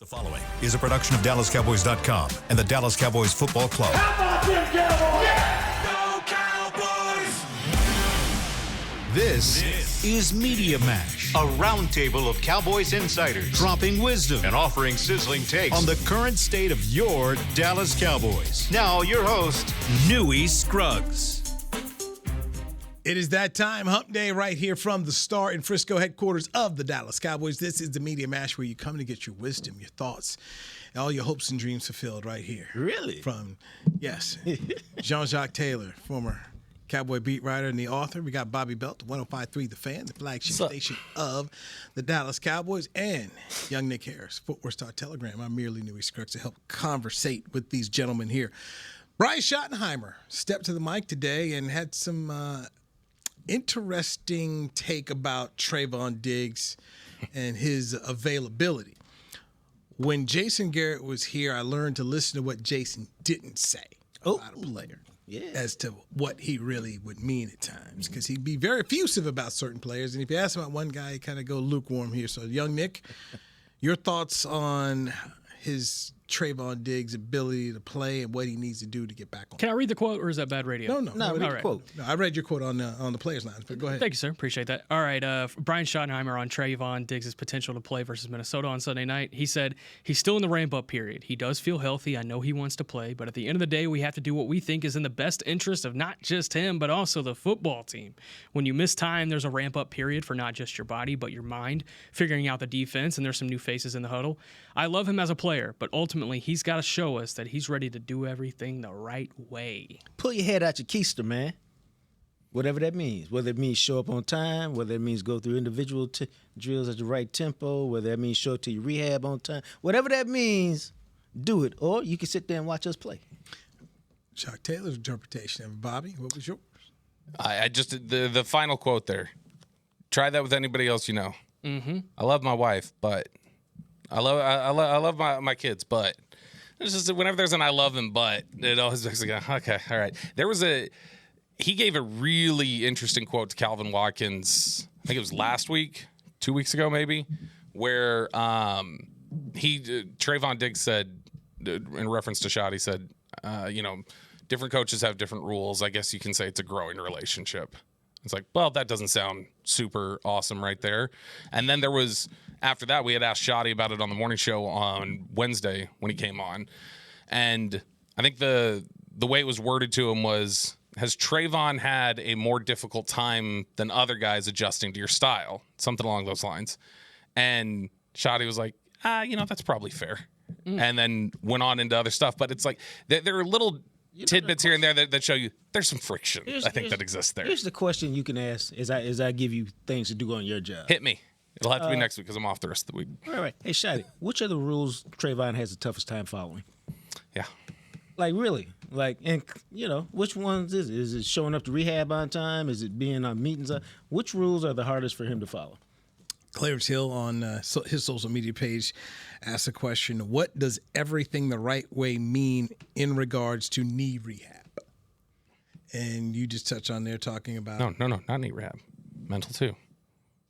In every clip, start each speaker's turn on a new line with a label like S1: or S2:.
S1: The following is a production of DallasCowboys.com and the Dallas Cowboys Football Club.
S2: How about them Cowboys?
S1: Yeah! Go Cowboys! This is Media Mash, a roundtable of Cowboys insiders dropping wisdom and offering sizzling takes on the current state of your Dallas Cowboys. Now, your host, Newy Scruggs.
S3: It is that time, hump day, right here from the Star in Frisco headquarters of the Dallas Cowboys. This is the Media Mash where you come to get your wisdom, your thoughts, and all your hopes and dreams fulfilled right here.
S4: Really?
S3: From, yes, Jean-Jacques Taylor, former Cowboy beat writer and the author. We got Bobby Belt, 105.3 The Fan, the flagship station of the Dallas Cowboys, and young Nick Harris, Fort Worth Star-Telegram. I'm merely Newy Scruggs to help conversate with these gentlemen here. Brian Schottenheimer stepped to the mic today and had some interesting take about Trayvon Diggs and his availability. When Jason Garrett was here, I learned to listen to what Jason didn't say about a player as to what he really would mean at times, because he'd be very effusive about certain players. And if you ask him about one guy, he kind of go lukewarm here. So, young Nick, your thoughts on his Trayvon Diggs' ability to play and what he needs to do to get back on.
S5: Can I read the quote, or is that bad radio?
S3: No,
S4: read the quote.
S3: No, I read your quote on the players' lines, but go ahead.
S5: Thank you, sir. Appreciate that. All right, Brian Schottenheimer on Trayvon Diggs' potential to play versus Minnesota on Sunday night. He said, he's still in the ramp-up period. He does feel healthy. I know he wants to play, but at the end of the day, we have to do what we think is in the best interest of not just him, but also the football team. When you miss time, there's a ramp-up period for not just your body, but your mind, figuring out the defense, and there's some new faces in the huddle. I love him as a player, but ultimately, he's got to show us that he's ready to do everything the right way.
S4: Pull your head out your keister, man. Whatever that means. Whether it means show up on time, whether it means go through individual drills at the right tempo, whether that means show up to your rehab on time. Whatever that means, do it. Or you can sit there and watch us play.
S3: Chuck Taylor's interpretation of it. Bobby, what was yours?
S6: I just the final quote there. Try that with anybody else you know.
S5: Mm-hmm.
S6: I love my wife, but I love my kids, but it's just whenever there's an I love him, but it always makes me go, okay, all right. He gave a really interesting quote to Calvin Watkins. I think it was last week, 2 weeks ago maybe, where Trayvon Diggs said, in reference to Shot, he said, different coaches have different rules. I guess you can say it's a growing relationship. It's like, well, that doesn't sound super awesome right there. And then after that, we had asked Shotty about it on the morning show on Wednesday when he came on. And I think the way it was worded to him was, has Trayvon had a more difficult time than other guys adjusting to your style? Something along those lines. And Shotty was like, that's probably fair. And then went on into other stuff. But it's like, there are little tidbits here and there that show you there's some friction, that exists there.
S4: Here's the question you can ask as I give you things to do on your job.
S6: Hit me. It'll have to be next week because I'm off the rest of the week.
S4: All right. Hey, Shotty, which are the rules Trayvon has the toughest time following?
S6: Yeah.
S4: Like, really? Like, and, which ones is it? Is it showing up to rehab on time? Is it being on meetings? Which rules are the hardest for him to follow?
S3: Clarence Hill on his social media page asked a question, what does everything the right way mean in regards to knee rehab? And you just touched on there talking about...
S6: No, not knee rehab. Mental, too.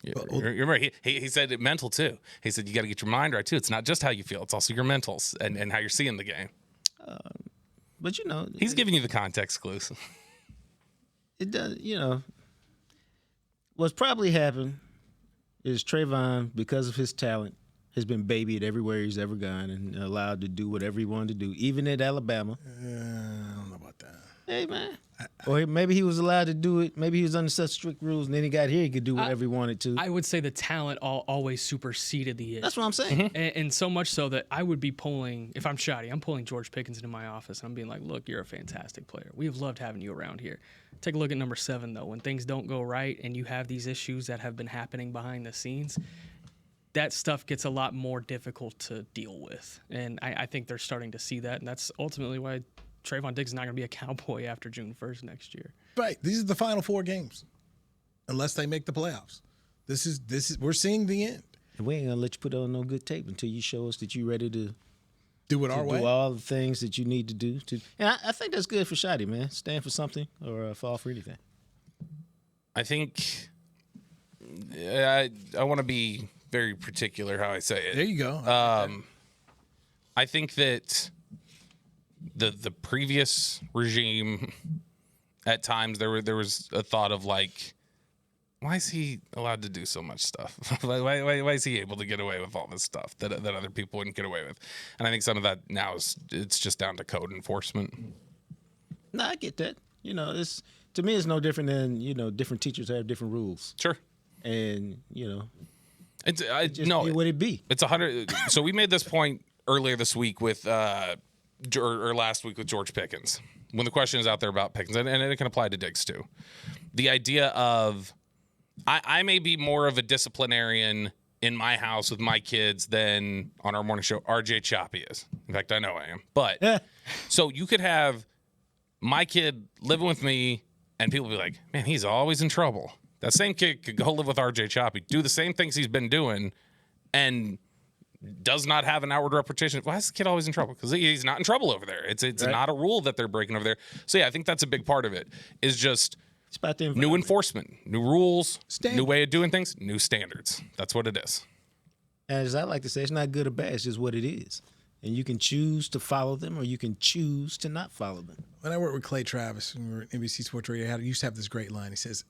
S6: You're right. He said mental, too. He said you got to get your mind right, too. It's not just how you feel. It's also your mentals and how you're seeing the game.
S4: But,
S6: he's giving you the context clues.
S4: It does, what's probably happened is Trayvon, because of his talent, has been babied everywhere he's ever gone and allowed to do whatever he wanted to do, even at Alabama.
S3: I don't know about that.
S4: Hey, man. Or maybe he was allowed to do it. Maybe he was under such strict rules, and then he got here, he could do whatever he wanted to.
S5: I would say the talent always superseded the issue.
S4: That's what I'm saying.
S5: And so much so that I would be pulling, if I'm Shotty, I'm pulling George Pickens into my office, and I'm being like, look, you're a fantastic player. We have loved having you around here. Take a look at number 7, though. When things don't go right and you have these issues that have been happening behind the scenes, that stuff gets a lot more difficult to deal with. And I think they're starting to see that, and that's ultimately why Trayvon Diggs is not going to be a Cowboy after June 1st next year.
S3: Right. These are the final 4 games, unless they make the playoffs. This is we're seeing the end.
S4: And we ain't going to let you put on no good tape until you show us that you're ready to
S3: do it our way.
S4: Do all the things that you need to do. And I think that's good for Shotty, man. Stand for something or fall for anything.
S6: I think I want to be very particular how I say it.
S3: There you go.
S6: I think that the previous regime, at times there was a thought of like, why is he allowed to do so much stuff? why is he able to get away with all this stuff that other people wouldn't get away with? And I think some of that now it's just down to code enforcement.
S4: No, I get that. It's to me it's no different than different teachers have different rules.
S6: Sure.
S4: And
S6: It's
S4: no, would it be?
S6: It's 100. So we made this point earlier this week with or last week with George Pickens, when the question is out there about Pickens, and it can apply to Diggs too. The idea of I may be more of a disciplinarian in my house with my kids than on our morning show RJ Choppy is. In fact, I know I am. But so you could have my kid living with me, and people be like, "Man, he's always in trouble." That same kid could go live with RJ Choppy, do the same things he's been doing, and does not have an outward reputation. Why is the kid always in trouble? Because he's not in trouble over there. It's right. Not a rule that they're breaking over there. So yeah, I think that's a big part of it. Is just
S4: it's about the
S6: new enforcement, new rules, new way of doing things, new standards. That's what it is.
S4: As I like to say, it's not good or bad. It's just what it is. And you can choose to follow them, or you can choose to not follow them.
S3: When I worked with Clay Travis, when we were at NBC Sports Radio, he used to have this great line. He says,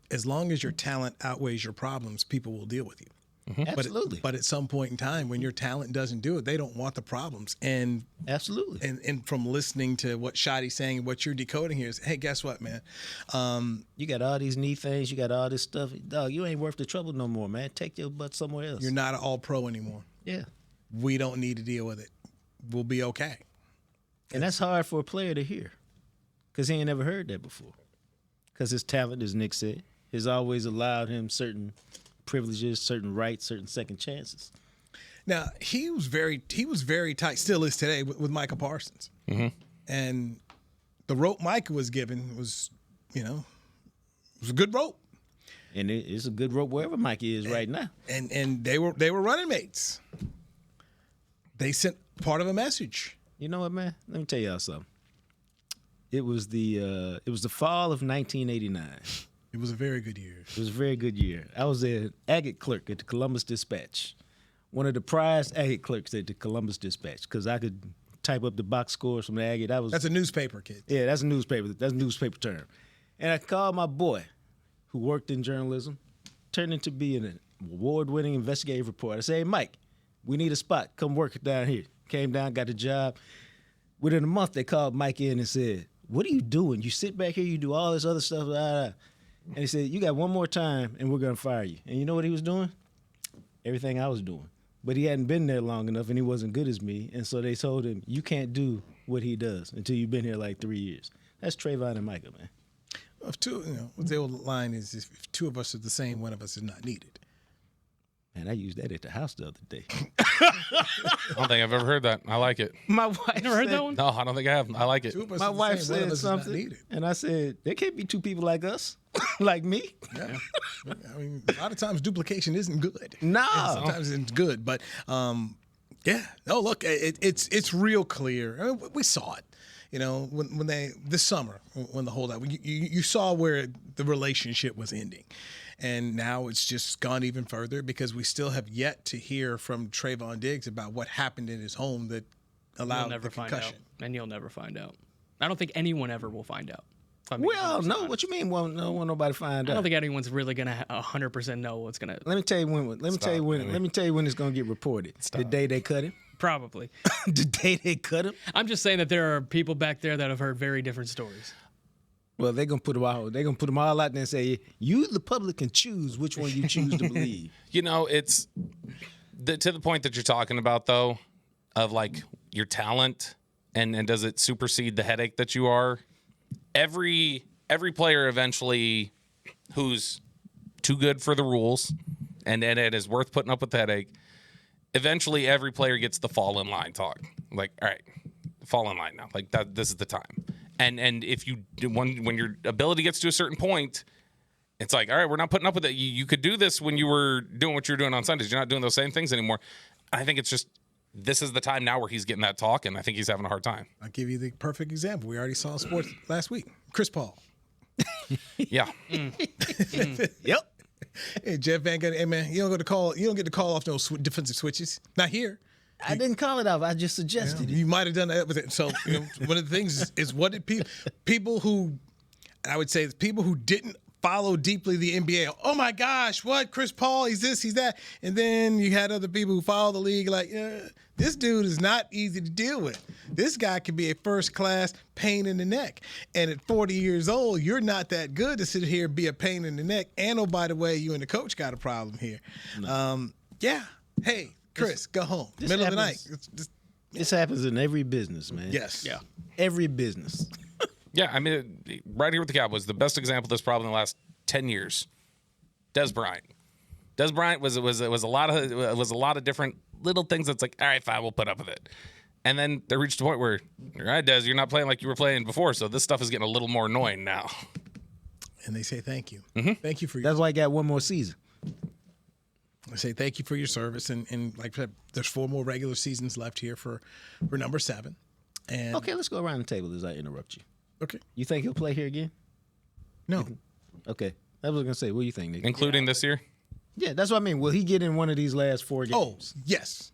S3: as long as your talent outweighs your problems, people will deal with you.
S4: Mm-hmm. Absolutely.
S3: But at some point in time, when your talent doesn't do it, they don't want the problems. And
S4: absolutely.
S3: And from listening to what Shotty's saying and what you're decoding here is, hey, guess what, man?
S4: You got all these knee things. You got all this stuff. Dog, you ain't worth the trouble no more, man. Take your butt somewhere else.
S3: You're not an all-pro anymore.
S4: Yeah.
S3: We don't need to deal with it. We'll be okay.
S4: And that's hard for a player to hear, because he ain't never heard that before. Because his talent, as Nick said, has always allowed him certain privileges, certain rights, certain second chances.
S3: Now, he was very tight, still is today, with Micah Parsons.
S6: Mm-hmm.
S3: And the rope Micah was given was, it was a good rope.
S4: And it's a good rope wherever Micah is right now.
S3: And they were running mates. They sent part of a message.
S4: You know what, man? Let me tell y'all something. It was the fall of 1989.
S3: It was a very good year.
S4: It was a very good year. I was an agate clerk at the Columbus Dispatch, one of the prized agate clerks at the Columbus Dispatch, because I could type up the box scores from the agate. That's
S3: a newspaper, kid.
S4: Yeah, that's a newspaper. That's a newspaper term. And I called my boy, who worked in journalism, turned into be an award-winning investigative reporter. I said, hey, Mike, we need a spot. Come work down here. Came down, got the job. Within a month, they called Mike in and said, what are you doing? You sit back here, you do all this other stuff, And he said, you got one more time, and we're going to fire you. And you know what he was doing? Everything I was doing. But he hadn't been there long enough, and he wasn't good as me. And so they told him, you can't do what he does until you've been here like 3 years. That's Trayvon and Micah, man.
S3: If two, what the old line is, if two of us are the same, one of us is not needed.
S4: Man, I used that at the house the other day.
S6: I don't think I've ever heard that. I like it.
S4: My wife
S5: never heard that one?
S6: No, I don't think I have. I like it.
S4: My wife said something, and I said, there can't be two people like us, like me.
S3: Yeah. I mean, a lot of times duplication isn't good.
S4: No.
S3: Sometimes it's good, but yeah. No, look, it's real clear. I mean, we saw it. When they this summer when the holdout, you saw where the relationship was ending, and now it's just gone even further because we still have yet to hear from Trayvon Diggs about what happened in his home that allowed the concussion.
S5: And you'll never find out. I don't think anyone ever will find out.
S4: Well, no. What you mean? Won't nobody find out?
S5: I don't think anyone's really gonna 100% know what's gonna.
S4: Let me tell you when. Let me tell you when it's gonna get reported. The day they cut him.
S5: Probably.
S4: The day they cut him.
S5: I'm just saying that there are people back there that have heard very different stories.
S4: Well, they're gonna put them all. They're gonna put them all out there and say, "You, the public, can choose which one you choose to believe."
S6: It's to the point that you're talking about, though, of like your talent and does it supersede the headache that you are? Every player eventually who's too good for the rules and it is worth putting up with the headache. Eventually, every player gets the fall in line talk. Like, all right, fall in line now. Like that. This is the time. And if you when your ability gets to a certain point, it's like, all right, we're not putting up with it. You could do this when you were doing what you were doing on Sundays. You're not doing those same things anymore. I think it's just this is the time now where he's getting that talk, and I think he's having a hard time.
S3: I'll give you the perfect example. We already saw sports last week. Chris Paul.
S6: Yeah.
S3: Yep. Hey, Jeff Van Gundy, hey man, you don't get to call off those defensive switches. Not here.
S4: I didn't call it off. I just suggested it.
S3: You might have done that with it. So one of the things is what did people who, I would say, people who didn't follow deeply the NBA. Oh my gosh, what? Chris Paul, he's this, he's that. And then you had other people who follow the league like, this dude is not easy to deal with. This guy could be a first-class pain in the neck. And at 40 years old, you're not that good to sit here and be a pain in the neck. And oh, by the way, you and the coach got a problem here. No. Hey, Chris, go home. Middle of the night.
S4: This happens in every business, man.
S3: Yes.
S5: Yeah.
S4: Every business.
S6: Yeah, I mean, right here with the Cowboys, the best example of this probably in the last 10 years. Des Bryant. Des Bryant was a lot of different little things that's like, all right, fine, we'll put up with it. And then they reached a point where, all right, Des, you're not playing like you were playing before, so this stuff is getting a little more annoying now.
S3: And they say thank you.
S6: Mm-hmm.
S3: Thank you for your
S4: That's why I got one more season.
S3: I say thank you for your service. And like I said, there's 4 more regular seasons left here for number 7. And
S4: Okay, let's go around the table as I interrupt you.
S3: Okay.
S4: You think he'll play here again?
S3: No.
S4: Okay. I was going to say, what do you think, Nick?
S6: Including this year?
S4: Yeah, that's what I mean. Will he get in one of these last 4 games?
S3: Oh, yes.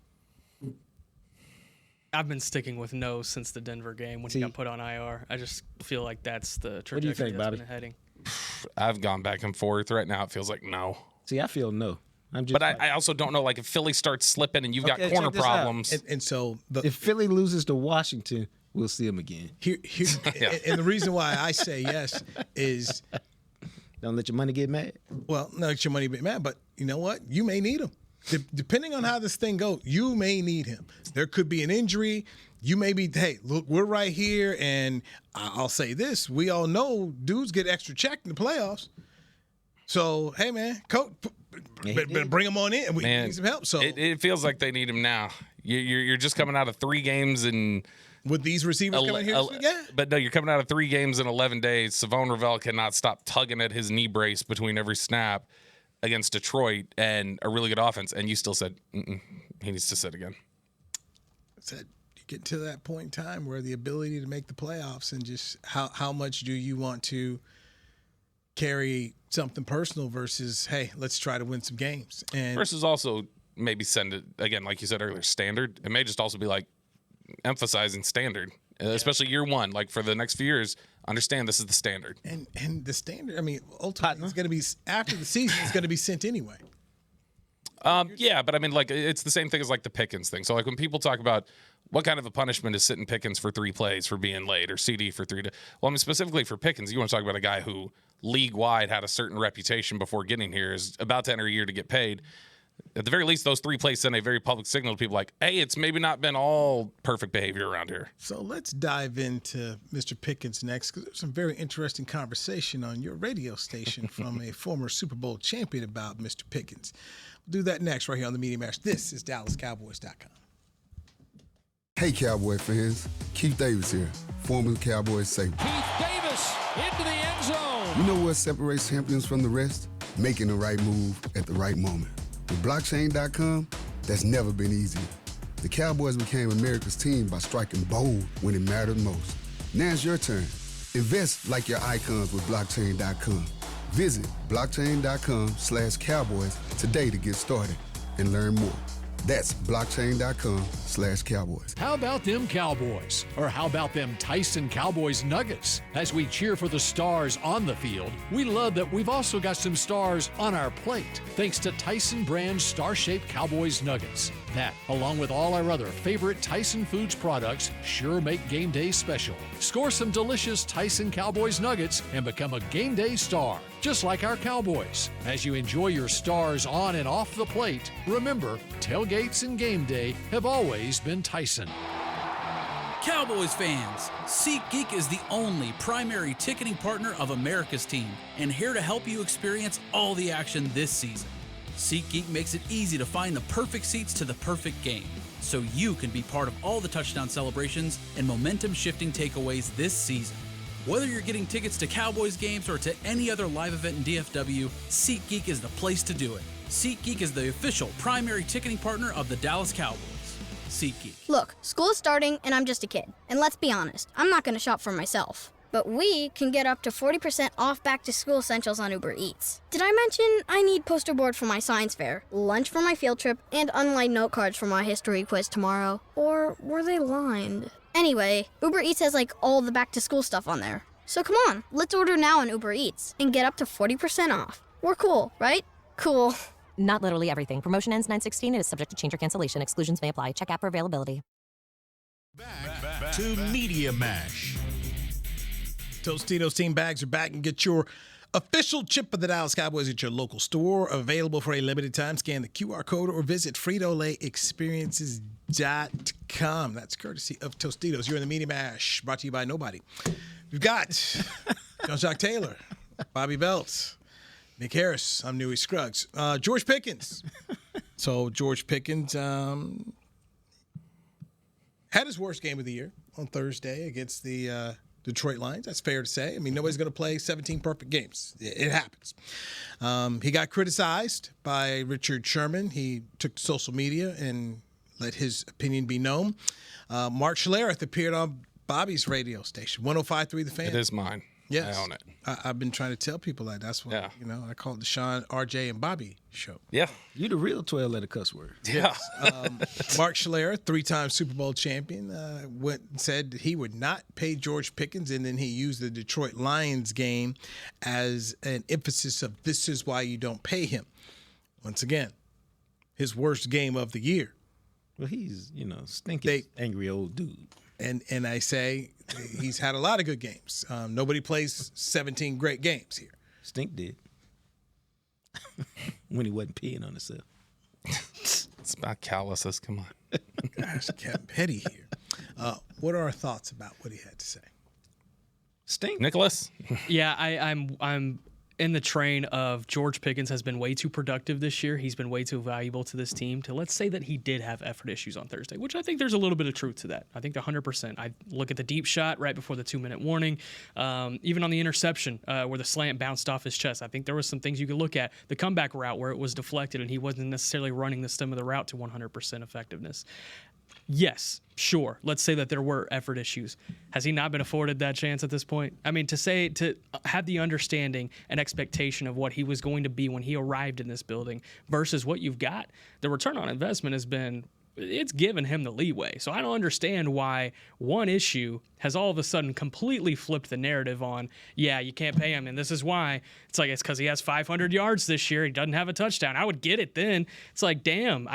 S5: I've been sticking with no since the Denver game when he got put on IR. I just feel like that's the trajectory
S4: What do you think,
S5: that's
S4: Bobby?
S5: been heading.
S6: I've gone back and forth. Right now, it feels like no.
S4: See, I feel no.
S6: But I also don't know, like, if Philly starts slipping and you've got corner
S4: check this out.
S6: problems.
S3: And so
S4: if Philly loses to Washington, we'll see him again.
S3: And the reason why I say yes is,
S4: Don't let your money get mad.
S3: well, no, it's your money be mad, but you know what? You may need him. Depending on how this thing goes, you may need him. There could be an injury. You may be, hey, look, we're right here, and I'll say this. We all know dudes get extra check in the playoffs. So, hey, man, coach, better bring him on in. We need some help. So
S6: it feels like they need him now. You're just coming out of 3 games and
S3: with these receivers coming here this week, yeah.
S6: But no, you're coming out of 3 games in 11 days. Savon Ravel cannot stop tugging at his knee brace between every snap against Detroit and a really good offense, and you still said he needs to sit again.
S3: I said you get to that point in time where the ability to make the playoffs and just how much do you want to carry something personal versus, hey, let's try to win some games. And
S6: versus also maybe send it, again, like you said earlier, standard. It may just also be like emphasizing standard, especially year one. Like for the next few years, understand this is the standard.
S3: And the standard, I mean, ultimately, it's going to be, after the season, it's going to be sent anyway.
S6: Yeah, but I mean, like, it's the same thing as like the Pickens thing. So like when people talk about what kind of a punishment is sitting Pickens for 3 plays for being late or CD for 3 well, I mean, specifically for Pickens, you want to talk about a guy who league-wide had a certain reputation before getting here, is about to enter a year to get paid. At the very least, those 3 plays send a very public signal to people like, hey, it's maybe not been all perfect behavior around here.
S3: So let's dive into Mr. Pickens next, because there's some very interesting conversation on your radio station from a former Super Bowl champion about Mr. Pickens. We'll do that next right here on the Media Match. This is DallasCowboys.com.
S2: Hey, Cowboy fans. Keith Davis here, former Cowboys safety.
S7: Keith Davis into the end zone.
S2: You know what separates champions from the rest? Making the right move at the right moment. With blockchain.com, that's never been easier. The Cowboys became America's team by striking bold when it mattered most. Now it's your turn. Invest like your icons with blockchain.com. Visit blockchain.com/Cowboys today to get started and learn more. That's blockchain.com/Cowboys.
S7: How about them Cowboys? Or how about them Tyson Cowboys Nuggets? As we cheer for the stars on the field, we love that we've also got some stars on our plate, thanks to Tyson brand star-shaped Cowboys Nuggets. That, along with all our other favorite Tyson Foods products, sure make game day special. Score some delicious Tyson Cowboys Nuggets and become a game day star, just like our Cowboys. As you enjoy your stars on and off the plate, remember, tailgates and game day have always been Tyson.
S8: Cowboys fans, SeatGeek is the only primary ticketing partner of America's team and here to help you experience all the action this season. SeatGeek makes it easy to find the perfect seats to the perfect game, so you can be part of all the touchdown celebrations and momentum-shifting takeaways this season. Whether you're getting tickets to Cowboys games or to any other live event in DFW, SeatGeek is the place to do it. SeatGeek is the official primary ticketing partner of the Dallas Cowboys. SeatGeek.
S9: Look, school's starting and I'm just a kid. And let's be honest, I'm not going to shop for myself. But we can get up to 40% off back-to-school essentials on Uber Eats. Did I mention I need poster board for my science fair, lunch for my field trip, and unlined note cards for my history quiz tomorrow? Or were they lined? Anyway, Uber Eats has like all the back-to-school stuff on there. So come on, let's order now on Uber Eats and get up to 40% off. We're cool, right? Cool.
S10: Not literally everything. Promotion ends 9/16 and is subject to change or cancellation. Exclusions may apply. Check app for availability.
S1: Back to Media Mash.
S3: Tostitos team bags are back, and get your official chip of the Dallas Cowboys at your local store. Available for a limited time. Scan the QR code or visit FritoLayExperiences.com. That's courtesy of Tostitos. You're in the Media Mash, brought to you by nobody. We've got John Taylor, Bobby Belt, Nick Harris. I'm Newey Scruggs. George Pickens. So George Pickens had his worst game of the year on Thursday against the Detroit Lions. That's fair to say. I mean, nobody's going to play 17 perfect games. It happens. He got criticized by Richard Sherman. He took to social media and let his opinion be known. Mark Schlereth appeared on Bobby's radio station, 105.3 The Fan.
S6: It is mine.
S3: Yes.
S6: I own it.
S3: I've been trying to tell people that. That's why, I call it the Sean, RJ, and Bobby show.
S6: Yeah.
S4: You the real 12-letter cuss word.
S6: Yeah.
S3: Mark Schlereth, 3-time Super Bowl champion, went and said he would not pay George Pickens, and then he used the Detroit Lions game as an emphasis of this is why you don't pay him. Once again, his worst game of the year.
S4: Well, he's, stinking angry old dude.
S3: And I say he's had a lot of good games. Nobody plays 17 great games here.
S4: Stink did. When he wasn't peeing on himself.
S6: It's about calluses. Come on.
S3: Gosh, Captain Petty here. What are our thoughts about what he had to say?
S4: Stink.
S6: Nicholas?
S5: Yeah, I'm in the train of George Pickens has been way too productive this year. He's been way too valuable to this team to let's say that he did have effort issues on Thursday, which I think there's a little bit of truth to that. I think 100%. I look at the deep shot right before the 2-minute warning, even on the interception where the slant bounced off his chest. I think there was some things you could look at. The comeback route where it was deflected and he wasn't necessarily running the stem of the route to 100% effectiveness. Yes, sure. Let's say that there were effort issues. Has he not been afforded that chance at this point? I mean, to have the understanding and expectation of what he was going to be when he arrived in this building versus what you've got, the return on investment it's given him the leeway. So I don't understand why one issue has all of a sudden completely flipped the narrative on, yeah, you can't pay him, and this is why. It's like, it's because he has 500 yards this year. He doesn't have a touchdown. I would get it then. It's like, damn,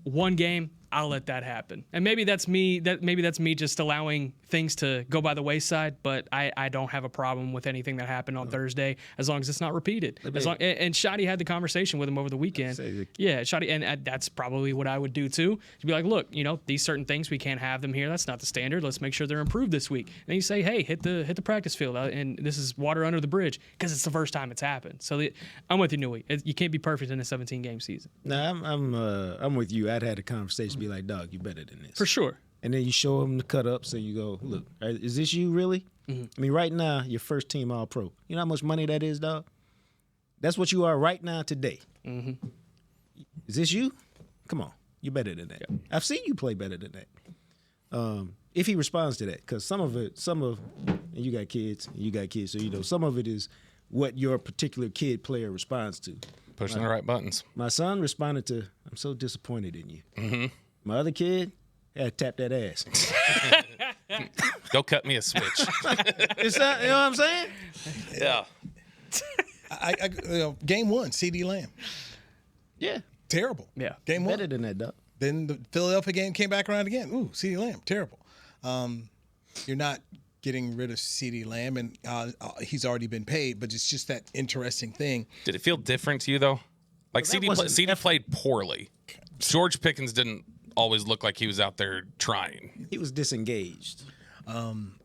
S5: one game, I'll let that happen. And maybe that's me just allowing things to go by the wayside, but I don't have a problem with anything that happened on Thursday as long as it's not repeated. And Shotty had the conversation with him over the weekend. Yeah, Shotty, and that's probably what I would do too. To be like, look, these certain things, we can't have them here. That's not the standard. Let's make sure they're improved this week. And you say, hey, hit the practice field, and this is water under the bridge because it's the first time it's happened. So I'm with you, Newey. You can't be perfect in a 17-game season.
S4: No, I'm with you. I'd had a conversation, be like, dog, you better than this.
S5: For sure.
S4: And then you show them the cut-ups, and you go, look, is this you really? Mm-hmm. I mean, right now, you're first team All-Pro. You know how much money that is, dog? That's what you are right now today. Mm-hmm. Is this you? Come on. You're better than that. Yeah. I've seen you play better than that. If he responds to that, because and you got kids, so some of it is what your particular kid player responds to.
S6: Pushing the right buttons.
S4: My son responded to, I'm so disappointed in you.
S6: Mm-hmm.
S4: My other kid, had to tap that ass.
S6: Go cut me a switch.
S4: You know what I'm saying?
S6: Yeah.
S3: Game 1, CD Lamb.
S4: Yeah.
S3: Terrible.
S5: Yeah.
S3: Game 1.
S4: Better than that, dog.
S3: Then the Philadelphia game came back around again. Ooh, CD Lamb, terrible. You're not getting rid of CD Lamb, and he's already been paid, but it's just that interesting thing.
S6: Did it feel different to you, though? Like, CD played poorly. George Pickens didn't always look like he was out there trying.
S4: He was disengaged.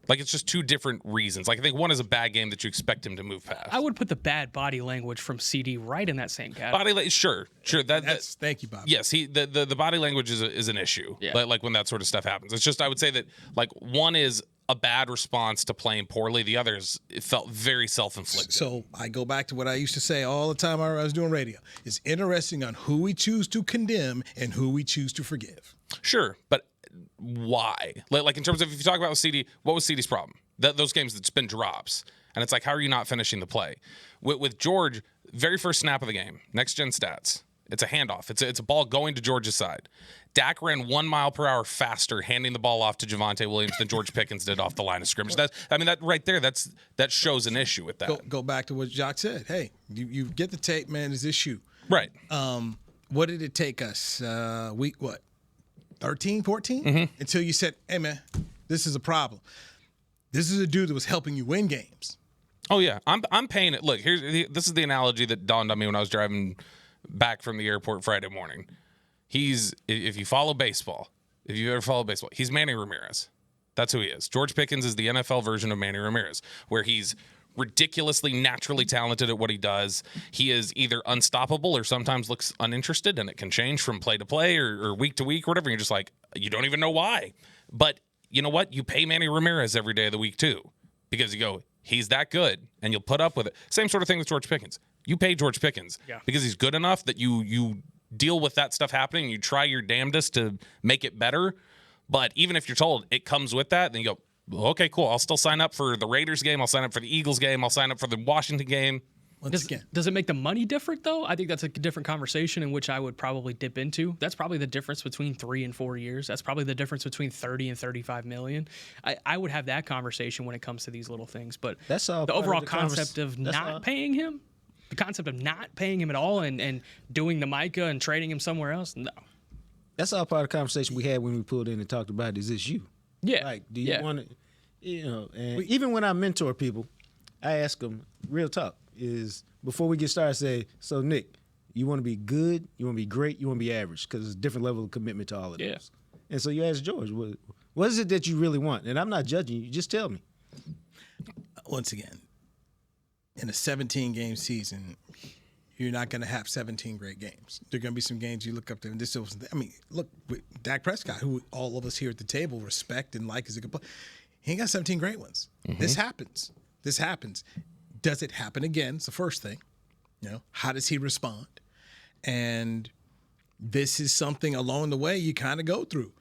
S6: Like, it's just two different reasons. Like, I think one is a bad game that you expect him to move past.
S5: I would put the bad body language from CD right in that same category.
S6: Sure.
S3: Thank you, Bob.
S6: Yes, the body language is an issue.
S5: Yeah.
S6: Like when that sort of stuff happens. It's just, I would say that, like, one is a bad response to playing poorly. The other is, it felt very self-inflicted.
S3: So I go back to what I used to say all the time I was doing radio. It's interesting on who we choose to condemn and who we choose to forgive.
S6: Sure, but why? Like in terms of, if you talk about CD, what was CD's problem? Those games that's been drops. And it's like, how are you not finishing the play? With George, very first snap of the game, next gen stats. It's a handoff. It's a ball going to George's side. Dak ran 1 mile per hour faster handing the ball off to Javonte Williams than George Pickens did off the line of scrimmage. That right there, that shows an issue with that.
S3: Go back to what Jacques said. Hey, you get the tape, man. Is this shoe?
S6: Right.
S3: What did it take us? Week what? 13, 14? Until you said, hey, man, this is a problem. This is a dude that was helping you win games.
S6: Oh yeah, I'm paying it. Look, this is the analogy that dawned on me when I was driving back from the airport Friday morning. If you follow baseball, if you ever follow baseball, he's Manny Ramirez. That's who he is. George Pickens is the NFL version of Manny Ramirez, where he's ridiculously naturally talented at what he does. He is either unstoppable or sometimes looks uninterested, and it can change from play to play or week to week or whatever. You're just like, you don't even know why. But you know what? You pay Manny Ramirez every day of the week too, because you go, he's that good, and you'll put up with it. Same sort of thing with George Pickens. You pay George Pickens because he's good enough that you deal with that stuff happening, and you try your damnedest to make it better. But even if you're told it comes with that, then you go, well, okay, cool. I'll still sign up for the Raiders game. I'll sign up for the Eagles game. I'll sign up for the Washington game.
S5: Does it make the money different, though? I think that's a different conversation in which I would probably dip into. That's probably the difference between 3 and 4 years. That's probably the difference between 30 and 35 million. I would have that conversation when it comes to these little things. But
S4: that's all
S5: the overall concept of not paying him, the concept of not paying him at all and doing the Micah and trading him somewhere else, no.
S4: That's all part of the conversation we had when we pulled in and talked about, is this you?
S5: Yeah.
S4: Like, do you want to, and even when I mentor people, I ask them, real talk, is before we get started, say, so Nick, you want to be good, you want to be great, you want to be average, because it's a different level of commitment to all of those. And so you ask George, what is it that you really want? And I'm not judging you, just tell me.
S3: Once again, in a 17-game season, you're not going to have 17 great games. There are going to be some games you look up to, and look, with Dak Prescott, who all of us here at the table respect and like as a good player, he ain't got 17 great ones. This happens. Does it happen again? It's the first thing. How does he respond? And this is something along the way you kind of go through.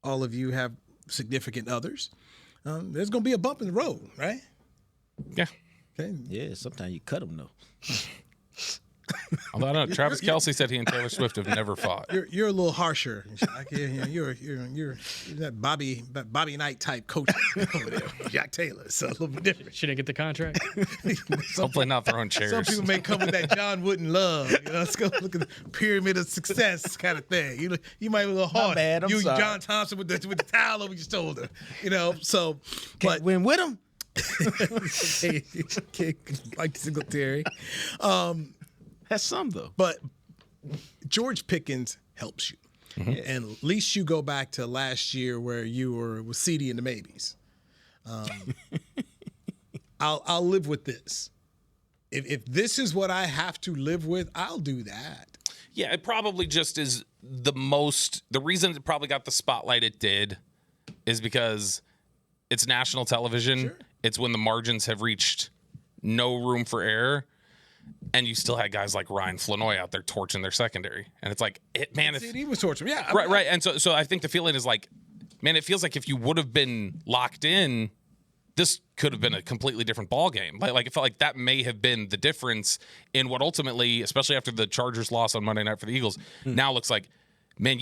S3: All of you have significant others. There's going to be a bump in the road, right?
S6: Yeah.
S3: Okay.
S4: Yeah, sometimes you cut them, though.
S6: Although I don't know, Travis Kelce said he and Taylor Swift have never fought.
S3: You're a little harsher. You're that Bobby Knight type coach over there, Jack Taylor. So a little bit different.
S5: She didn't get the contract.
S6: Hopefully not throwing chairs.
S3: Some people may come with that John Wooden love. Let's go look at the pyramid of success kind of thing. You might be a little hard.
S4: Bad, I'm sorry.
S3: John Thompson with the towel over your shoulder. So
S4: Can't win with him.
S3: Like Singletary.
S4: That's some, though.
S3: But George Pickens helps you. And at least you go back to last year where you were with CD and the Maybes. I'll live with this. If this is what I have to live with, I'll do that.
S6: Yeah, it probably just is the reason it probably got the spotlight it did is because it's national television.
S3: Sure.
S6: It's when the margins have reached no room for error. And you still had guys like Ryan Flanoy out there torching their secondary. And it's like,
S3: he was torching. Yeah.
S6: Right. And so I think the feeling is like, man, it feels like if you would have been locked in, this could have been a completely different ball game. Like it felt like that may have been the difference in what ultimately, especially after the Chargers loss on Monday night for the Eagles, now looks like, man,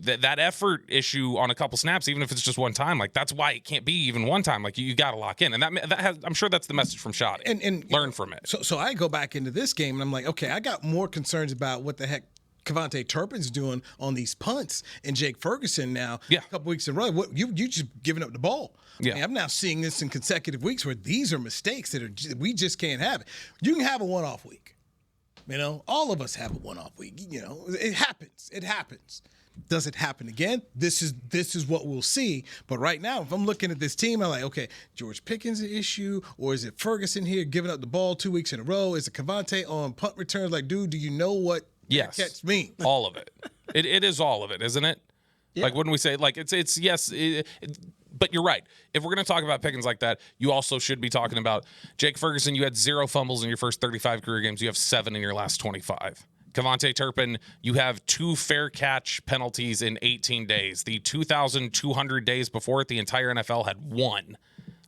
S6: that effort issue on a couple snaps, even if it's just one time, like that's why it can't be even one time. Like you got to lock in, and I'm sure that's the message from Shoddy. And learn from it.
S3: So I go back into this game and I'm like, okay, I got more concerns about what the heck Kevontae Turpin's doing on these punts and Jake Ferguson now. A couple weeks in a row. What you just giving up the ball?
S6: Yeah,
S3: I'm now seeing this in consecutive weeks where these are mistakes that we just can't have it. You can have a one-off week. All of us have a one-off week. It happens. It happens. Does it happen again? This is what we'll see. But right now, if I'm looking at this team, I'm like, okay, George Pickens an issue, or is it Ferguson here giving up the ball 2 weeks in a row? Is it Kevontae on punt returns? Like, dude, do you know what that catch means?
S6: All of it. It is all of it, isn't it? Yeah. Like, wouldn't we say, like, it's yes, but you're right. If we're going to talk about Pickens like that, you also should be talking about Jake Ferguson. You had 0 fumbles in your first 35 career games. You have 7 in your last 25. Kevontae Turpin, you have 2 fair catch penalties in 18 days. The 2,200 days before it, the entire NFL had 1.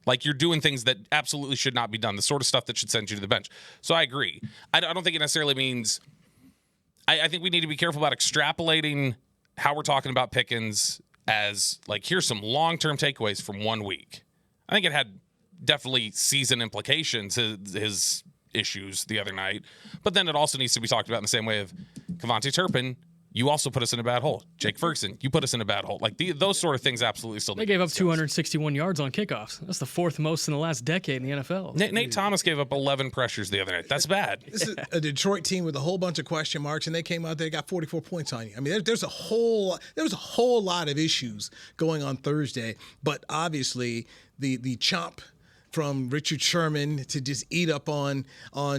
S6: Like, you're doing things that absolutely should not be done, the sort of stuff that should send you to the bench. So I agree. I don't think it necessarily means – I think we need to be careful about extrapolating how we're talking about Pickens as, like, here's some long-term takeaways from 1 week. I think it had definitely season implications, his issues the other night. But then it also needs to be talked about in the same way of Kevontae Turpin. You also put us in a bad hole. Jake Ferguson, you put us in a bad hole. Like, those sort of things absolutely still.
S5: They gave up 261 yards on kickoffs. That's the 4th most in the last decade in the NFL.
S6: Nate Thomas gave up 11 pressures the other night. That's bad.
S3: This is a Detroit team with a whole bunch of question marks, and they came out there, got 44 points on you. I mean, there was a whole lot of issues going on Thursday, but obviously the chomp from Richard Sherman to just eat up on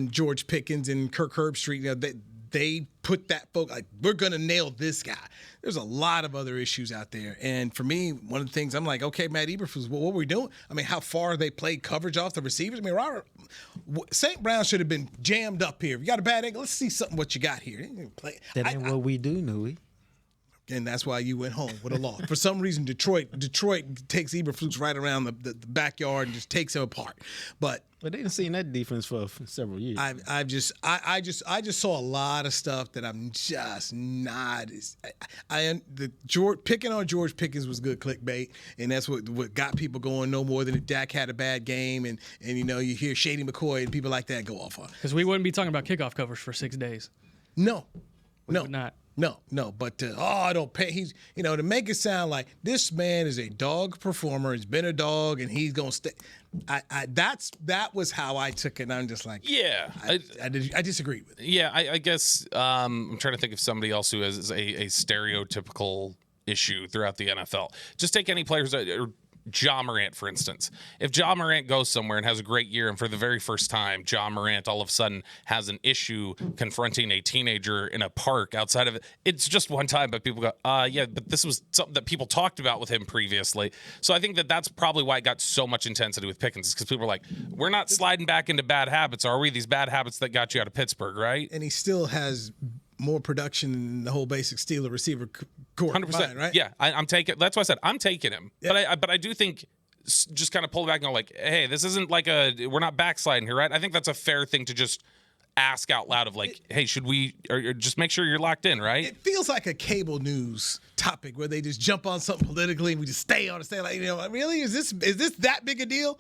S3: George Pickens and Kirk Herbstreit, you know, they put that folk like, we're going to nail this guy. There's a lot of other issues out there. And for me, one of the things I'm like, okay, Matt Eberflus, what were we doing? I mean, how far they played coverage off the receivers? I mean, Robert, St. Brown should have been jammed up here. If you got a bad angle, let's see what you got here.
S4: That ain't what we do, Newey.
S3: And that's why you went home with a loss. For some reason, Detroit takes Eberflus right around the backyard and just takes him apart. But
S4: they didn't see that defense for several years.
S3: I just saw a lot of stuff that I'm just not. Picking on George Pickens was good clickbait, and that's what got people going. No more than if Dak had a bad game, and you know, you hear Shady McCoy and people like that go off on.
S5: Because we wouldn't be talking about kickoff coverage for 6 days.
S3: No,
S5: we would not.
S3: No, but I don't pay. He's, you know, to make it sound like this man is a dog performer. He's been a dog, and he's gonna stay. That was how I took it. And I'm just like,
S6: yeah,
S3: I disagree with it.
S6: Yeah, I guess I'm trying to think of somebody else who has a stereotypical issue throughout the NFL. Just take any players or Ja Morant, for instance. If Ja Morant goes somewhere and has a great year, and for the very first time, Ja Morant all of a sudden has an issue confronting a teenager in a park outside of it, it's just one time, but people go, yeah, but this was something that people talked about with him previously. So I think that's probably why it got so much intensity with Pickens, because people were like, we're not sliding back into bad habits, are we? These bad habits that got you out of Pittsburgh, right?
S3: And he still has more production than the whole basic Steeler receiver core.
S6: 100%,
S3: right?
S6: Yeah, I'm taking. That's why I said I'm taking him.
S3: Yeah.
S6: But I do think just kind of pull back and go like, hey, this isn't like we're not backsliding here, right? I think that's a fair thing to just ask out loud of like, hey, should we or just make sure you're locked in, right?
S3: It feels like a cable news topic where they just jump on something politically and we just stay on it, stay like, you know, really is this that big a deal?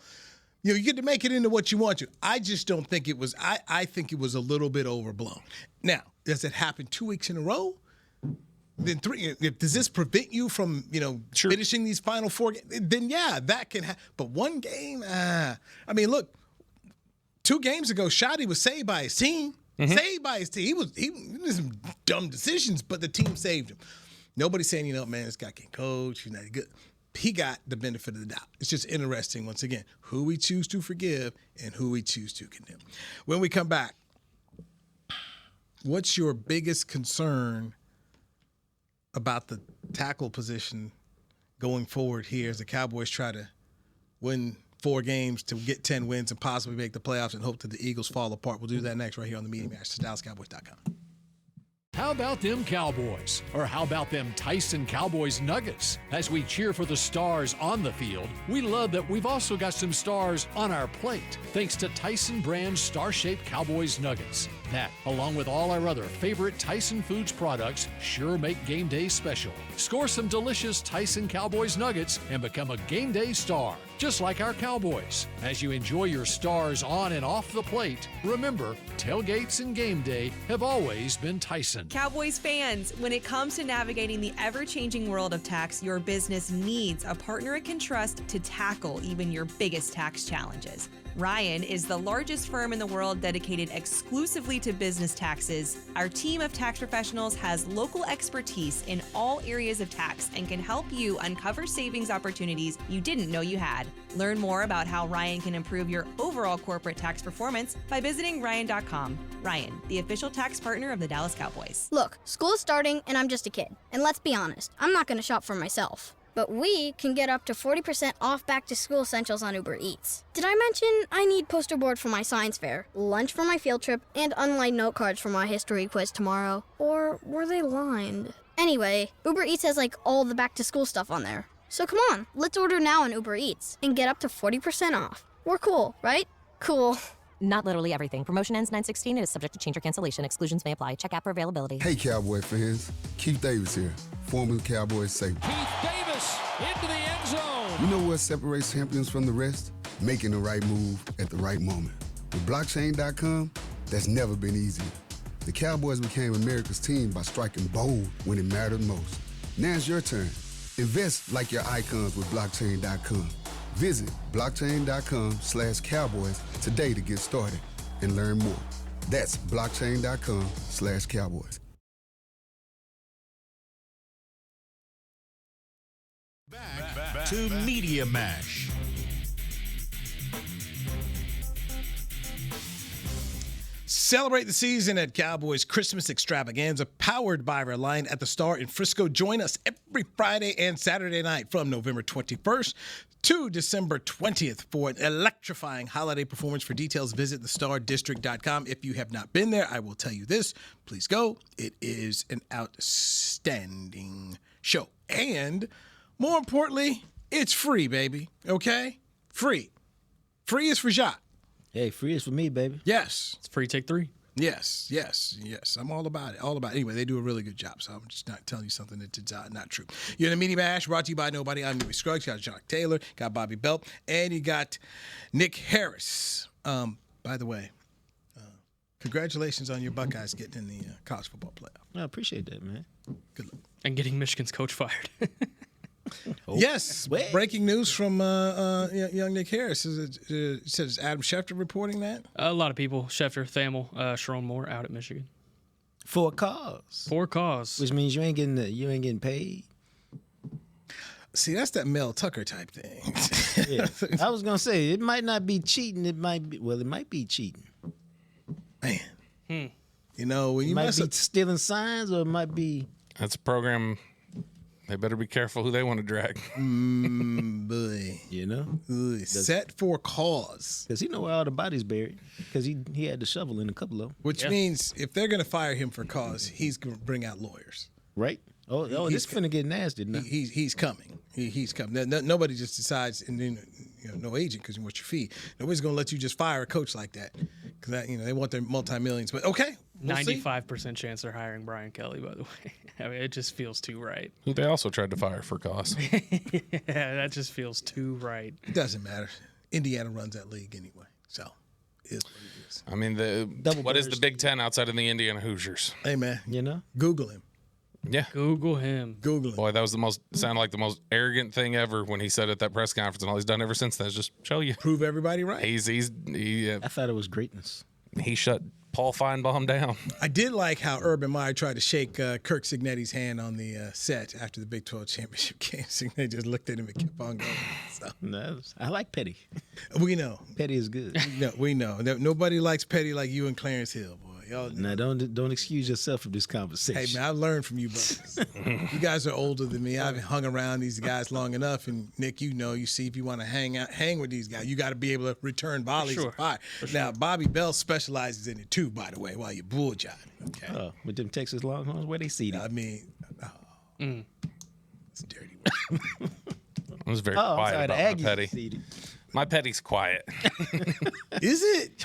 S3: You know, you get to make it into what you want to. I just don't think it was. I think it was a little bit overblown. Now, does it happen 2 weeks in a row? Then 3. Does this prevent you from, you know, finishing these final 4 games? Then yeah, that can happen. But one game, I mean, look, 2 games ago, Shoddy was saved by his team. Mm-hmm. Saved by his team. He made some dumb decisions, but the team saved him. Nobody's saying, you know, man, this guy can coach. He's not good. He got the benefit of the doubt. It's just interesting, once again, who we choose to forgive and who we choose to condemn. When we come back, what's your biggest concern about the tackle position going forward here as the Cowboys try to win 4 games to get 10 wins and possibly make the playoffs and hope that the Eagles fall apart? We'll do that next right here on the Media Match. It's DallasCowboys.com.
S7: How about them Cowboys? Or how about them Tyson Cowboys Nuggets? As we cheer for the stars on the field, we love that we've also got some stars on our plate, thanks to Tyson brand star-shaped Cowboys Nuggets. That, along with all our other favorite Tyson Foods products, sure make game day special. Score some delicious Tyson Cowboys Nuggets and become a game day star, just like our Cowboys. As you enjoy your stars on and off the plate, remember, tailgates and game day have always been Tyson.
S11: Cowboys fans, when it comes to navigating the ever-changing world of tax, your business needs a partner it can trust to tackle even your biggest tax challenges. Ryan is the largest firm in the world dedicated exclusively to business taxes. Our team of tax professionals has local expertise in all areas of tax and can help you uncover savings opportunities you didn't know you had. Learn more about how Ryan can improve your overall corporate tax performance by visiting Ryan.com. Ryan, the official tax partner of the Dallas Cowboys.
S9: Look, school is starting and I'm just a kid. And let's be honest, I'm not going to shop for myself. but we can get up to 40% off back-to-school essentials on Uber Eats. Did I mention I need poster board for my science fair, lunch for my field trip, and unlined note cards for my history quiz tomorrow? Or were they lined? Anyway, Uber Eats has like all the back-to-school stuff on there. So come on, let's order now on Uber Eats and get up to 40% off. We're cool, right? Cool.
S10: Not literally everything. Promotion ends 9/16 and is subject to change or cancellation. Exclusions may apply. Check app for availability.
S2: Hey, Cowboy fans. Keith Davis here, former Cowboys safety.
S7: Keith Davis into the end zone.
S2: You know what separates champions from the rest? Making the right move at the right moment. With blockchain.com, that's never been easier. The Cowboys became America's team by striking bold when it mattered most. Now it's your turn. Invest like your icons with blockchain.com. Visit blockchain.com/cowboys today to get started and learn more. That's blockchain.com/cowboys.
S1: Back to Media Mash.
S3: Celebrate the season at Cowboys Christmas Extravaganza, powered by Reliant at the Star in Frisco. Join us every Friday and Saturday night from November 21st to December 20th for an electrifying holiday performance. For details, visit thestardistrict.com. If you have not been there, I will tell you this. Please go. It is an outstanding show. And more importantly, it's free, baby. Okay? Free. Free is for Jacques.
S4: Hey, free is for me, baby.
S3: Yes.
S5: It's free take 3.
S3: Yes. I'm all about it. All about it. Anyway, they do a really good job, so I'm just not telling you something that's not true. You're in the Media Mash, brought to you by nobody. I'm Louis Scruggs. You got Jacques Taylor, got Bobby Belt, and you got Nick Harris. By the way, congratulations on your Buckeyes getting in the college football playoff.
S4: I appreciate that, man.
S3: Good luck.
S5: And getting Michigan's coach fired.
S3: Yes, breaking news from young Nick Harris. Says Adam Schefter reporting that?
S5: A lot of people, Schefter, Thamel, Sharon Moore out at Michigan.
S4: For a cause. Which means you ain't getting paid.
S3: See, that's that Mel Tucker type thing.
S4: Yeah. I was gonna say it might not be cheating. It might be cheating.
S3: Man, you know when you
S4: might
S3: mess
S4: be
S3: up
S4: stealing signs, or it might be.
S6: That's a program. They better be careful who they want to drag.
S3: Boy.
S4: You know?
S3: Set for cause.
S4: Because he know where all the bodies buried. Because he had the shovel in a couple of them.
S3: Which means if they're going to fire him for cause, he's going to bring out lawyers.
S4: Right? Oh, this finna get nasty. No?
S3: He's coming. He's coming. Nobody just decides, and then no agent because you want your fee. Nobody's going to let you just fire a coach like that because they want their multi-millions. But okay.
S5: 95% chance they're hiring Brian Kelly, by the way. I mean, it just feels too right.
S6: Who they also tried to fire for cause.
S5: Yeah, that just feels too right.
S3: It doesn't matter. Indiana runs that league anyway, so it is what it is.
S6: I mean, what is the Big Ten outside of the Indiana Hoosiers?
S3: Hey, man.
S4: You know?
S3: Google him.
S6: Yeah.
S5: Google him.
S3: Google him.
S6: Boy, that was sounded like the most arrogant thing ever when he said at that press conference, and all he's done ever since then is just show you.
S3: Prove everybody right.
S6: I
S4: thought it was greatness.
S6: He shut Paul Feinbaum down.
S3: I did like how Urban Meyer tried to shake Kirk Cignetti's hand on the set after the Big 12 championship game. Cignetti just looked at him and kept on going. So.
S4: No, I like Petty.
S3: We know.
S4: Petty is good.
S3: No, we know. Nobody likes Petty like you and Clarence Hill, boy. Y'all
S4: now, don't excuse yourself from this conversation.
S3: Hey, man, I've learned from you brothers. You guys are older than me. I've hung around these guys long enough. And, Nick, you see if you want to hang with these guys, you got to be able to return volleys of fire. Now, Bobby Bell specializes in it, too, by the way, while you're bull jiving. Okay?
S4: Oh, with them Texas Longhorns, where they seated?
S3: I mean, it's dirty.
S6: I was very quiet about my Petty.
S4: Seated.
S6: My Petty's quiet.
S3: Is it?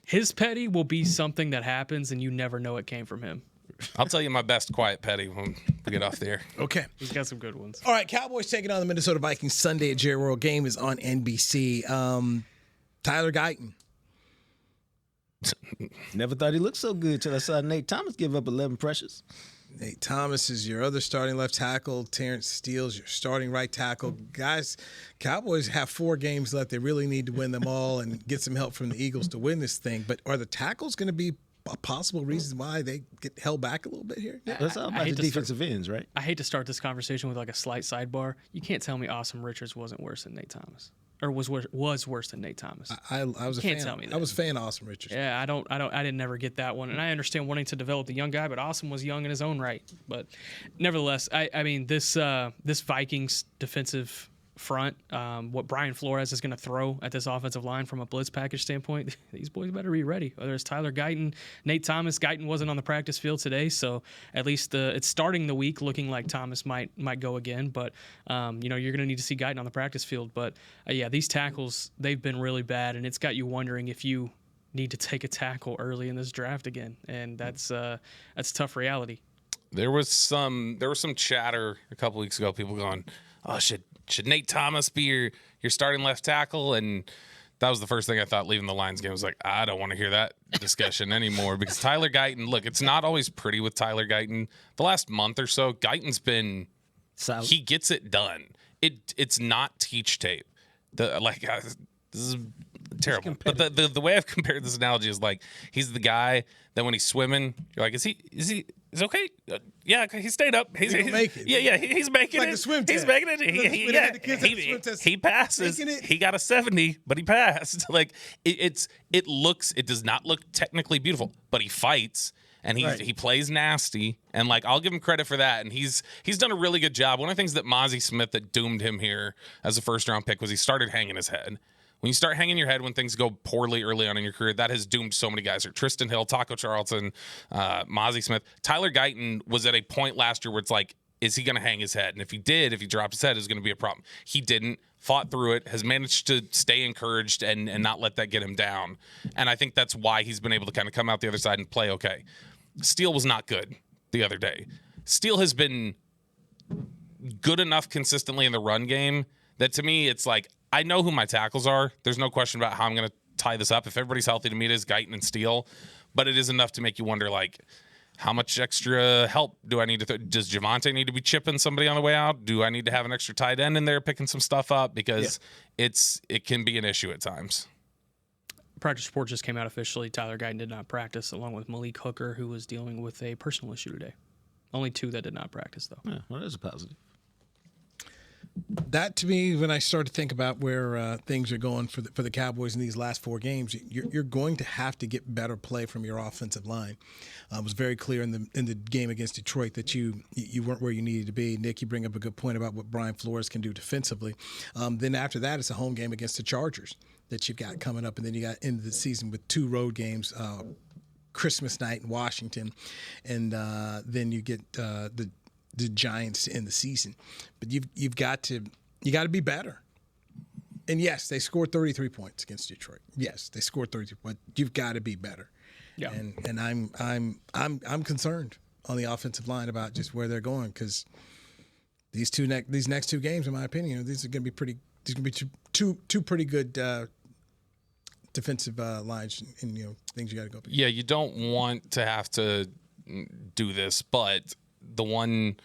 S5: His Petty will be something that happens and you never know it came from him.
S6: I'll tell you my best quiet Petty when we get off the air.
S3: Okay.
S5: He's got some good ones.
S3: All right, Cowboys taking on the Minnesota Vikings Sunday at Jerry World. Game is on NBC. Tyler Guyton.
S4: Never thought he looked so good till I saw Nate Thomas give up 11 pressures.
S3: Nate Thomas is your other starting left tackle. Terrence Steele's your starting right tackle. Guys, Cowboys have 4 games left. They really need to win them all and get some help from the Eagles to win this thing. But are the tackles going to be a possible reason why they get held back a little bit here?
S4: Yeah, that's all about the defensive ends, right?
S5: I hate to start this conversation with like a slight sidebar. You can't tell me Awesome Richards wasn't worse than Nate Thomas. or was worse than Nate Thomas.
S3: I was a
S5: Can't
S3: fan.
S5: tell me that.
S3: I was a fan of Austin Richardson.
S5: Yeah, I didn't never get that one, and I understand wanting to develop the young guy, but Austin was young in his own right. But nevertheless, I mean this Vikings defensive front, what Brian Flores is going to throw at this offensive line from a blitz package standpoint, these boys better be ready. Whether it's Tyler Guyton, Nate Thomas. Guyton wasn't on the practice field today, so at least it's starting the week looking like Thomas might go again. But you're going to need to see Guyton on the practice field. But yeah, these tackles, they've been really bad, and it's got you wondering if you need to take a tackle early in this draft again, and that's tough reality.
S6: There was some chatter a couple weeks ago. People going, "Oh, should Nate Thomas be your starting left tackle?" And that was the first thing I thought leaving the Lions game. I was like, I don't want to hear that discussion anymore, because Tyler Guyton, look, it's not always pretty with Tyler Guyton. The last month or so, Guyton's been solid. He gets it done. It's not teach tape. This is terrible. But the way I've compared this analogy is like he's the guy that when he's swimming, you're like, is he okay? Yeah, he stayed up. He's making it. Yeah, he's making it. The swim test. He's making it. He passes. He got a 70, but he passed. Like it does not look technically beautiful, but he fights. And he plays nasty, and like I'll give him credit for that. And he's done a really good job. One of the things that Mozzie Smith that doomed him here as a first round pick was he started hanging his head. When you start hanging your head when things go poorly early on in your career, that has doomed so many guys. Tristan Hill, Taco Charlton, Mozzie Smith. Tyler Guyton was at a point last year where it's like, is he going to hang his head? And if he dropped his head, it was going to be a problem. He didn't, fought through it, has managed to stay encouraged and not let that get him down. And I think that's why he's been able to kind of come out the other side and play okay. Steele was not good the other day. Steele has been good enough consistently in the run game that to me it's like, I know who my tackles are. There's no question about how I'm going to tie this up. If everybody's healthy, to me it is Guyton and Steele. But it is enough to make you wonder, like, how much extra help do I need to does Javonte need to be chipping somebody on the way out? Do I need to have an extra tight end in there picking some stuff up? Because it can be an issue at times.
S5: Practice report just came out officially. Tyler Guyton did not practice, along with Malik Hooker, who was dealing with a personal issue today. Only two that did not practice, though.
S4: Yeah, well, that's a positive.
S3: That, to me, when I start to think about where things are going for the Cowboys in these last four games, you're going to have to get better play from your offensive line. It was very clear in the game against Detroit that you weren't where you needed to be. Nick, you bring up a good point about what Brian Flores can do defensively. Then after that, it's a home game against the Chargers that you've got coming up, and then you got into the season with two road games, Christmas night in Washington, and then you get the Giants to end the season. But you've got to be better. And yes, they scored 33 points against Detroit. Yes, they scored 33 points. You've got to be better. Yeah. And I'm concerned on the offensive line about just where they're going, because these next two games, in my opinion, these are going to be two pretty good defensive lines and things you got to go up against.
S6: Yeah, you don't want to have to do this, but the one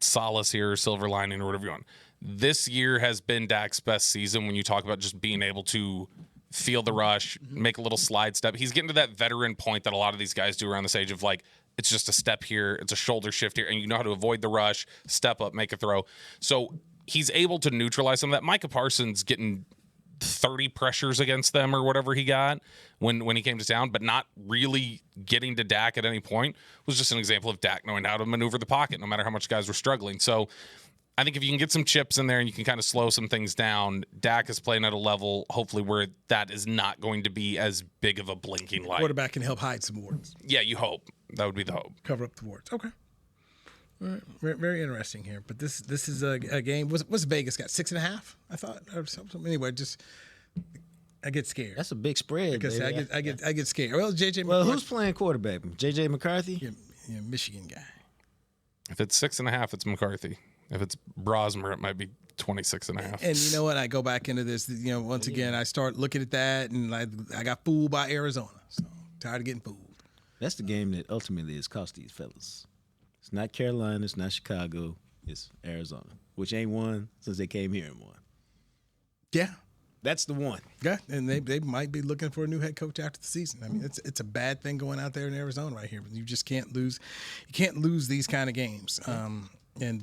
S6: solace here, silver lining, or whatever you want, this year has been Dak's best season when you talk about just being able to feel the rush, make a little slide step. He's getting to that veteran point that a lot of these guys do around this age of like, it's just a step here, it's a shoulder shift here, and you know how to avoid the rush, step up, make a throw. So he's able to neutralize some of that. Micah Parsons getting 30 pressures against them or whatever he got when he came to town, but not really getting to Dak at any point was just an example of Dak knowing how to maneuver the pocket no matter how much guys were struggling. So I think if you can get some chips in there and you can kind of slow some things down, Dak is playing at a level hopefully where that is not going to be as big of a blinking light.
S3: Quarterback can help hide some warts.
S6: Yeah, you hope. That would be the hope.
S3: Cover up the warts. Okay. All right. Very interesting here. But this is a game. What's Vegas got? 6.5? I thought. Or something. Anyway, I get scared.
S4: That's a big spread.
S3: Because I get scared. Well, JJ.
S4: Well, who's playing quarterback? JJ McCarthy.
S3: Yeah, Michigan guy.
S6: If it's 6.5, it's McCarthy. If it's Brosmer, it might be 26.5.
S3: And you know what? I go back into this. Once again, I start looking at that, and I got fooled by Arizona. So tired of getting fooled.
S4: That's the game that ultimately has cost these fellas. It's not Carolina. It's not Chicago. It's Arizona, which ain't won since they came here and won.
S3: Yeah.
S4: That's the one.
S3: Yeah, and they might be looking for a new head coach after the season. I mean, it's a bad thing going out there in Arizona right here. But you just can't lose. You can't lose these kind of games.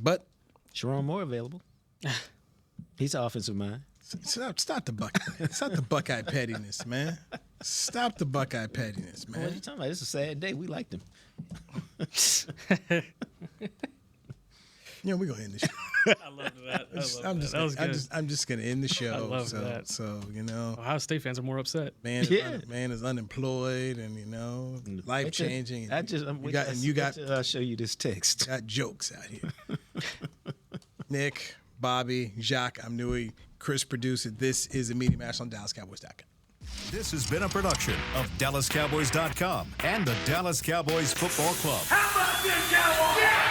S3: But
S4: Sharon Moore available. He's an offensive mind.
S3: Stop the Buckeye pettiness, man. Stop the Buckeye pettiness, man.
S4: What are you talking about? It's a sad day. We liked him.
S3: Yeah, we're gonna end the show.
S5: I love that.
S3: I'm just gonna end the show.
S5: I love that.
S3: So you know,
S5: Ohio State fans are more upset.
S3: Man is unemployed, and you know, life changing.
S4: I'll show you this text.
S3: Got jokes out here. Nick, Bobby, Jacques, I'm Nui. Chris produced it. This is a Media Mash on DallasCowboys.com.
S1: This has been a production of DallasCowboys.com and the Dallas Cowboys Football Club.
S12: How about this, Cowboys? Yeah!